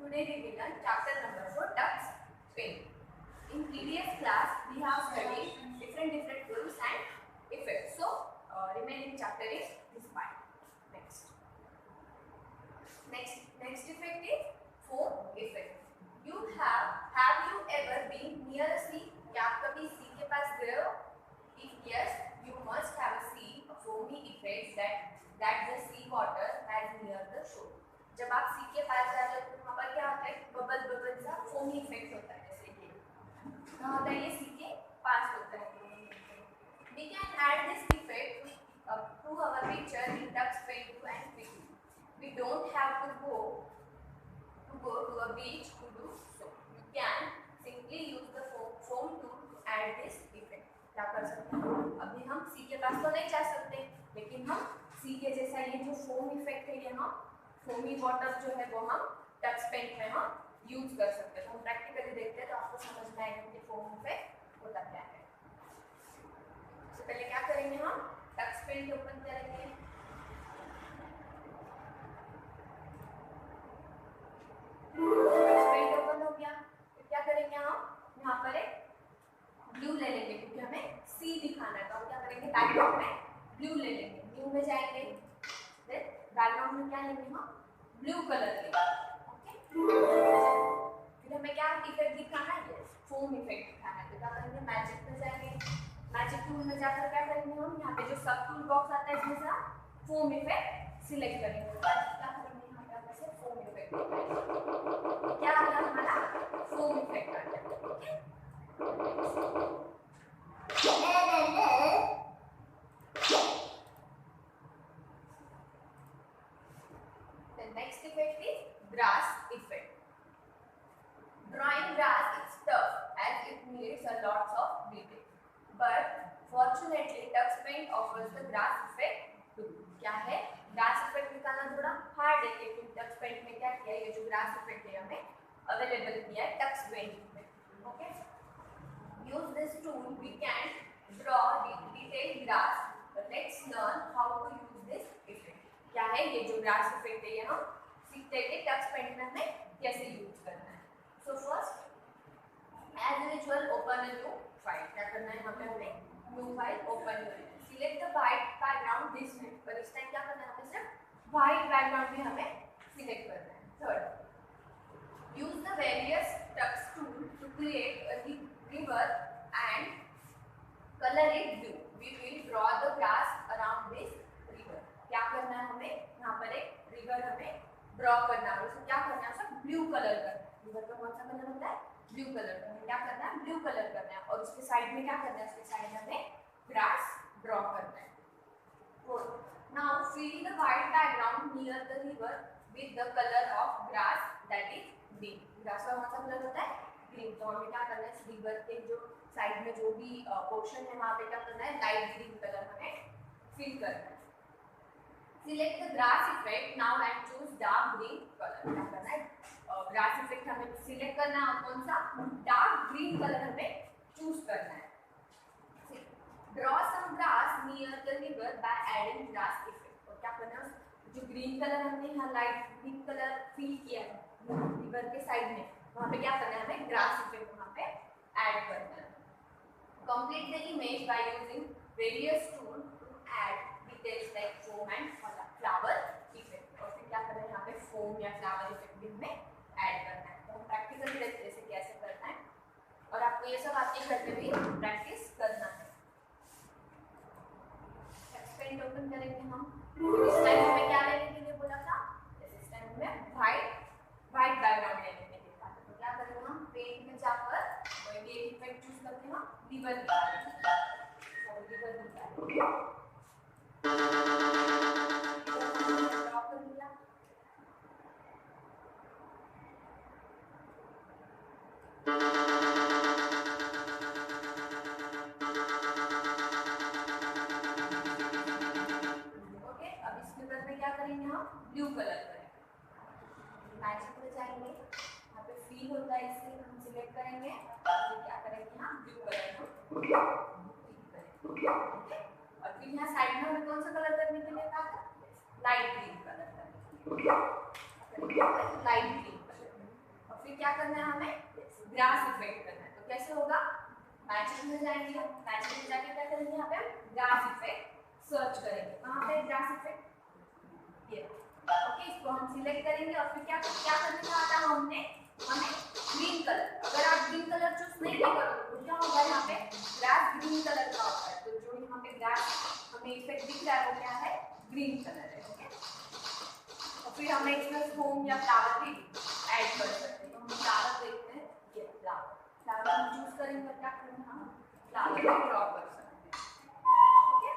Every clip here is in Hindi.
Today we will learn chapter number 4, Tux Paint. In previous class we have studied different rules and effects. So remaining chapter is this part. Next effect is foam effect. Have you ever been near a sea? क्या आप कभी sea के पास गए हो? If yes, you must have seen a foamy effect that the sea water has near the shore. जब आप सी के पास जाते हो तो वहाँ पर क्या होता है? बबल सा फोमी इफेक्ट होता है, जैसे कि कहाँ होता है? ये सी के पास होता है. We can add this effect to our picture in Tux Paint 2 and P2. We don't have to go to a beach to do so. You can simply use the foam tool to add this effect. क्या कर सकते हैं? अभी हम सी के पास तो नहीं जा सकते, लेकिन हम सी के जैसा ये जो फोम इफेक्ट है, ये हम फोमी वाटर जो है वो हम टक्स पेंट में हम यूज कर सकते हैं. तो हम प्रैक्टिकली देखते हैं तो आपको समझ में आएगा कि फोम इफेक्ट होता क्या है. तो पहले क्या करेंगे, हम टक्स पेंट ओपन करेंगे. टक्स पेंट ओपन हो गया. फिर क्या करेंगे, हम यहाँ पर एक ब्लू ले लेंगे क्योंकि हमें सी दिखाना है. तो हम क्या करेंगे, बैकग्राउंड में ब्लू ले लेंगे. ब्लू में जाएंगे, फिर बैकग्राउंड में क्या लेंगे, हम ब्लू कलर लेंगे. फिर हमें क्या इफेक्ट दिखाना है, फोम इफेक्ट दिखाना है. तो क्या करेंगे, मैजिक में जाएंगे. मैजिक टूल में जाकर क्या करेंगे, हम यहाँ पे जो सब टूल बॉक्स आता है इसमें से फोम इफेक्ट सिलेक्ट करेंगे. क्या करेंगे, यहाँ पे से फोम इफेक्ट क्या आ गया, हमारा फोम इफेक्ट आ गया. The next effect is grass effect. Drawing grass is tough as it needs a lot of detail. But fortunately, Tux Paint offers the grass effect too. क्या है, grass effect निकालना थोड़ा हार्ड है, लेकिन Tux Paint में क्या किया, ये जो grass effect है हमें अवेलेबल किया है Tux Paint में. Okay? Use this tool we can draw detailed grass. But let's learn how to use this effect. क्या है ये जो ग्रास इफेक्ट है, ये हम सीखते हैं कि टक्स पेंट में हमें कैसे यूज करना है. So first as usual open a new file. क्या करना है, यहाँ पे हमें न्यू फाइल ओपन करना है. Select the white background this time. पर इस टाइम क्या करना है, हमें सिर्फ व्हाइट बैकग्राउंड भी हमें सिलेक्ट करना है. Third, use the various Tux tool to create a river and color it blue. We will draw the grass around this river. क्या करना है, हमें यहाँ पर एक रिवर हमें ड्रॉ करना है. उसको क्या करना है, सब ब्लू कलर करना है. रिवर का कौन सा कलर होता है, ब्लू कलर. हमें क्या करना है, ब्लू कलर करना है. और उसके साइड में क्या करना है, उसके साइड में हमें ग्रास ड्रॉ करना है. Now fill the white background near the river with the colour of grass that is green. Grass का कौन सा कलर होता है, ग्रीन. तो हमें क्या करना है, इस रिवर के जो साइड में जो भी पोर्शन है वहाँ पे क्या करना है, लाइट ग्रीन कलर हमें फिल करना है. Select the grass effect now and choose dark green colour. क्या करना है, ग्रास इफेक्ट हमें सिलेक्ट करना है. कौन सा, डार्क ग्रीन कलर हमें चूज करना है. Draw some grass near the river by adding grass effect. और क्या करना है, जो ग्रीन कलर हमने यहाँ लाइट ग्रीन कलर फिल किया है रिवर के साइड में, वहाँ पे क्या करना है, हमें ग्रास इफेक्ट वहाँ पे ऐड करना है. Complete the image by using various tools to add details like foam and flower effect. और फिर क्या करना है, यहाँ पे foam या flower effect भी हमें ऐड करना है. तो हम प्रैक्टिकली देखते हैं इसे कैसे करना है, और आपको ये सब आपके घर में भी प्रैक्टिस करना है. टक्स पेंट ओपन करेंगे हम. इस टाइम हमें क्या लेने के लिए बोला था, इस टाइम हमें व्हाइट बैकग्राउंड लेने के लिए था. तो क्या करेंगे, हम पेंट में जाकर कोई भी इफेक्ट चूज करके हम रिवर निकालेंगे. ड्रॉ कर लिया. ओके, अब इस रिवर में क्या करेंगे, हम ब्लू कलर करेंगे. मैजिक में जाएंगे, यहाँ पे फील होता है इसलिए हम सिलेक्ट करेंगे. क्या करेंगे, हम ब्लू कलर और फिर यहाँ साइड में हमें कौन सा कलर करने के लिए कहा था, लाइट ग्रीन कलर करने के लिए. लाइट ग्रीन कलर फिर क्या करना है हमें, ग्रास इफेक्ट करना है। तो कैसे होगा, मैजिक में जाएंगे, मैजिक में जाके क्या करेंगे, यहाँ पे ग्रास इफेक्ट सर्च करेंगे। कहाँ पे ग्रास इफेक्ट, ये ओके, इसको हम सिलेक्ट करेंगे और फिर क्या क्या करने का आता है हमने, हमें ग्रीन कलर, अगर आप ग्रीन कलर चूज नहीं करोगे तो क्या होगा, यहाँ पे ग्रास ग्रीन कलर का होता है। तो जो यहाँ पे ग्रास हमें इफेक्ट दिख रहा है वो क्या है, ग्रीन कलर है। ओके, और फिर हम इसमें होम या फ्लावर भी ऐड कर सकते हैं। तो हम फ्लावर देखते हैं, ये फ्लावर, फ्लावर हम चूज करेंगे, क्या करेंगे, हम फ्लावर को ड्रॉ कर सकते हैं। ओके,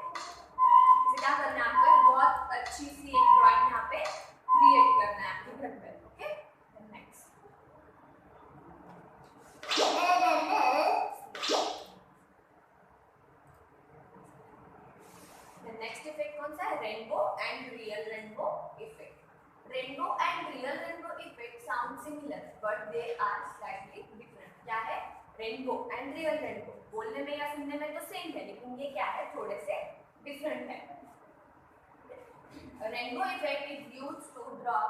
इसे क्या करना है आपको, बहुत अच्छी सी एक ड्राइंग यहाँ पे क्रिएट करना है आपके घर पे। ओके, नेक्स्ट नेक्स्ट इफेक्ट कौन सा है, rainbow and real rainbow effect. Rainbow and real rainbow effect sound similar but they are slightly different. क्या है, रेनबो एंड रियल रेनबो, बोलने में या सुनने में तो सेम है, लेकिन ये क्या है, थोड़े से डिफरेंट है। Rainbow effect is used to draw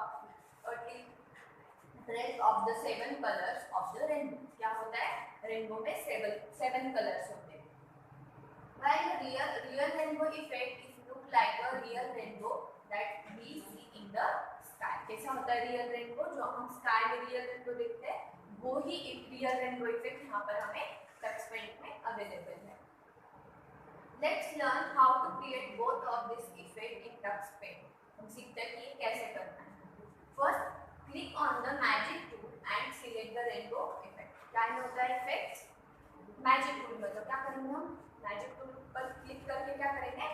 trace of the 7 colors of the rainbow। क्या होता है, रेनबो में 7 कलर्स होते हैं। While real rainbow effect is look like a real rainbow that we see in the sky। कैसा होता है रियल रेनबो, जो हम स्काई में रियल रेनबो देखते हैं, वो ही रियल रेनबो इफेक्ट यहाँ पर हमें टच पेंट में अवेलेबल है। Let's learn how to create both of this effect in Tux Paint। हम सीखते हैं कि ये कैसे करना है। First, click on the magic tool and select the rainbow effect। क्या होता है इफेक्ट, मैजिक टूल मतलब क्या करेंगे, हम मैजिक टूल पर क्लिक करके क्या करेंगे,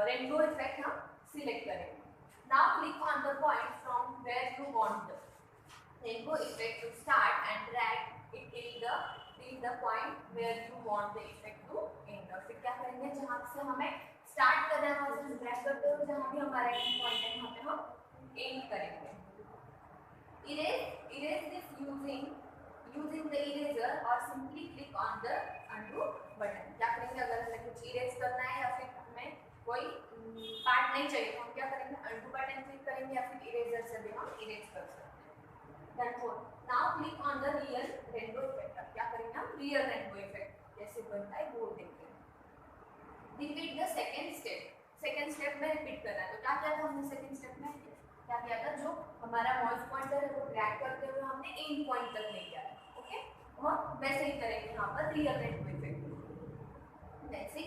रेनबो इफेक्ट हम सिलेक्ट करेंगे। Now click on the point from where you want the rainbow effect to start and drag it till the point where you want the effect to end। और फिर क्या करेंगे, जहाँ से हमें स्टार्ट करना है वहाँ से ड्रैग करते हुए जहाँ भी हमारा एंड पॉइंट है वहाँ पे हम एंड करेंगे। Erase this using the eraser or simply click on the undo button। क्या करेंगे, अगर हमें कुछ इरेज करना है या फिर हमें कोई पार्ट नहीं चाहिए तो हम क्या करेंगे, undo बटन क्लिक करेंगे या फिर इरेजर से भी हम इरेज कर सकते हैं। Then now click on the real rainbow effect। अब क्या करेंगे, हम रियल रेनबो इफेक्ट कैसे बनता है वो देखेंगे। Repeat the second step। Second step में रिपीट करना है। तो क्या किया था हमने सेकंड स्टेप में, क्या किया था, जो हमारा माउस पॉइंटर है वो ड्रैग करते हुए हमने एंड पॉइंट तक ले गया। ओके, हम वैसे ही करेंगे यहाँ पर real rainbow effect. Next,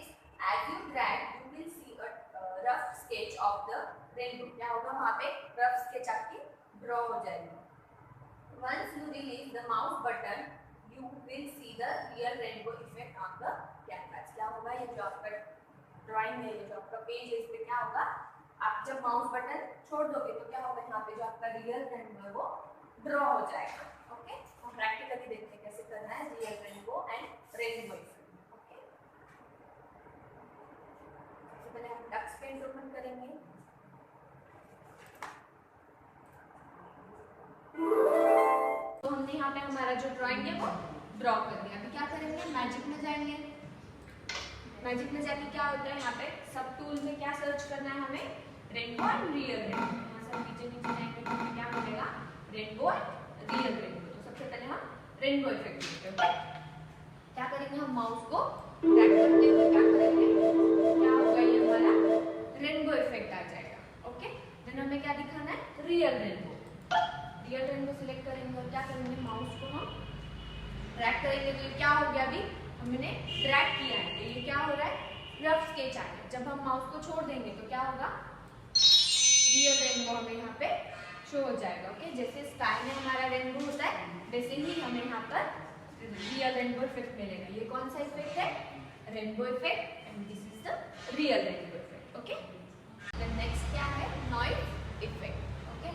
as you drag you will see a rough sketch of the rainbow. क्या होगा, वहाँ पे रफ स्केच आपकी ड्रॉ हो जाएगी। Once you release the mouse button you will see the real rainbow effect on the canvas. क्या होगा, ये जो आपका ड्राइंग है, ये जो आपका पेज है, इस पे क्या होगा, आप जब माउस बटन छोड़ दोगे तो क्या होगा, यहाँ पे जो आपका रियल रेनबो है वो ड्रॉ हो जाएगा। ओके, हम प्रैक्टिकली देखते हैं कैसे करना है real rainbow and rainbow effect. Okay, सबसे पहले हम टक्स पेंट ओपन करेंगे। तो हमने यहाँ पे हमारा जो ड्राइंग है वो ड्रॉ कर दिया। अभी क्या करेंगे, मैजिक में जाएंगे। मैजिक में जाके क्या होता है, यहाँ पे सब टूल में क्या सर्च करना है हमें, रेनबो एंड रियल रेनबो। यहाँ से नीचे जाएंगे तो हमें क्या मिलेगा, रेनबो एंड रियल रेनबो। तो सबसे पहले हम रेनबो इफेक्ट देखते हैं। क्या करेंगे, हम माउस को ड्रैग करते हुए क्या करेंगे, क्या होगा, ये हमारा रेनबो इफेक्ट आ जाएगा। ओके, देन हमें क्या दिखाना है, real rainbow. Real rainbow select करेंगे और क्या करेंगे, माउस को हम ड्रैग करेंगे। तो क्या हो गया, अभी हमने ड्रैग किया है तो ये क्या हो रहा है, रफ स्केच आ गया। जब हम माउस को छोड़ देंगे तो क्या होगा, रियल रेनबो हमें यहाँ पे शो हो जाएगा। ओके, जैसे स्काई में हमारा रेनबो होता है वैसे ही हमें यहाँ पर रियल रेनबो इफेक्ट मिलेगा। ये कौन सा इफेक्ट है, rainbow effect, and this is the real rainbow effect. Okay, then next क्या है, noise effect. Okay,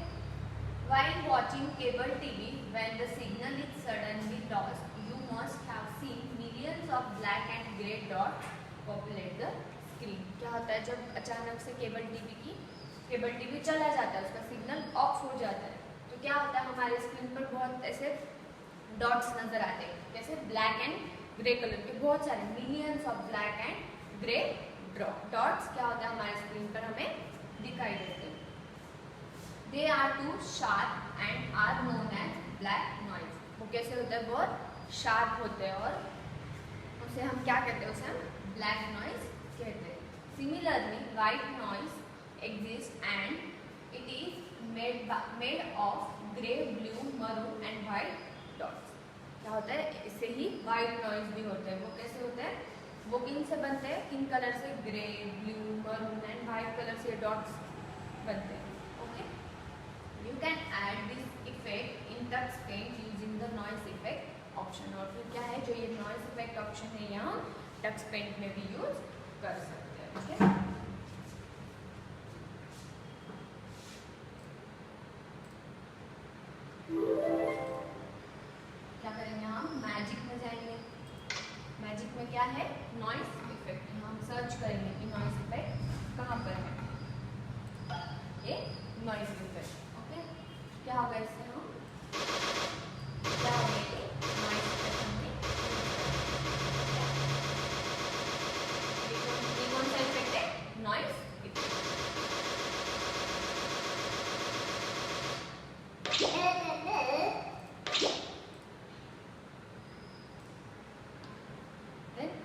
while watching cable TV when the signal is suddenly lost you must have seen millions of black and grey dots populate the screen। क्या होता है, जब अचानक से केबल टीवी चला जाता है, उसका सिग्नल ऑफ हो जाता है, तो क्या होता है, हमारे स्क्रीन पर बहुत ऐसे डॉट्स नजर आते हैं, जैसे ब्लैक एंड ग्रे कलर के बहुत सारे millions of black and grey dots क्या होता है हमारे स्क्रीन पर हमें दिखाई देते हैं। They are too sharp and are known as black noise. वो कैसे होते हैं? बहुत शार्प होते हैं और उसे हम क्या कहते हैं? उसे हम ब्लैक नॉइज कहते हैं। Similarly white noise exist and it is made of grey, blue, maroon and white dots. क्या होता है? इससे ही वाइट नॉइज भी होते हैं। वो कैसे होते हैं? वो किन से बनते हैं? किन कलर से? Grey, blue, maroon and white colour से डॉट्स बनते हैं। Okay, you can add this effect in Tux Paint using the noise effect option. और फिर क्या है? जो ये नॉइज इफेक्ट ऑप्शन है यहाँ टक्स पेंट में भी यूज कर सकते हैं। ओके, क्या करेंगे? हम मैजिक में जाएंगे। मैजिक में क्या है? Noise effect. हम सर्च करेंगे कि नॉइज इफेक्ट कहाँ पर है। ये नॉइज इफेक्ट। ओके, क्या होगा इससे? हम क्या होगा? ये नॉइज इफेक्ट हमने ये कौन सा इफेक्ट है? Noise effect.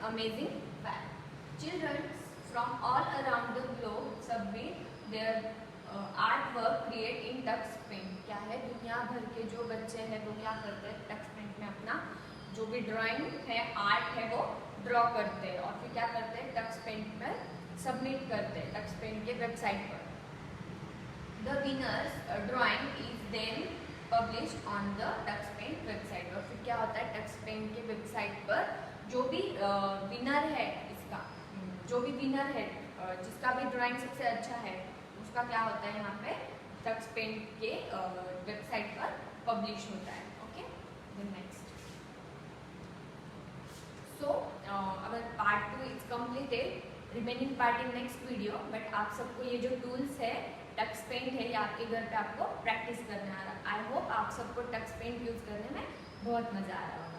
Amazing fact. Children from all around the globe submit their artwork create in Tux Paint. क्या है? दुनिया भर के जो बच्चे हैं वो क्या करते हैं? टक्स पेंट में अपना जो भी ड्राइंग है, आर्ट है, वो ड्रॉ करते हैं और फिर क्या करते हैं? टक्स पेंट में सबमिट करते हैं, टक्स पेंट के वेबसाइट पर। The winner's drawing is then published on the Tux Paint website. और फिर क्या होता है? टक्स पेंट के वेबसाइट पर जो भी विनर है, इसका जो भी विनर है, जिसका भी ड्राइंग सबसे अच्छा है, उसका क्या होता है? यहाँ पे टक्स पेंट के वेबसाइट पर पब्लिश होता है। Okay, next. सो अगर part 2 is completed, remaining part in next video. But आप सबको ये जो टूल्स है टक्स पेंट है, ये आपके घर पे आपको प्रैक्टिस करना आ रहा है। आई होप आप सबको टक्स पेंट यूज करने में बहुत मजा आ रहा है।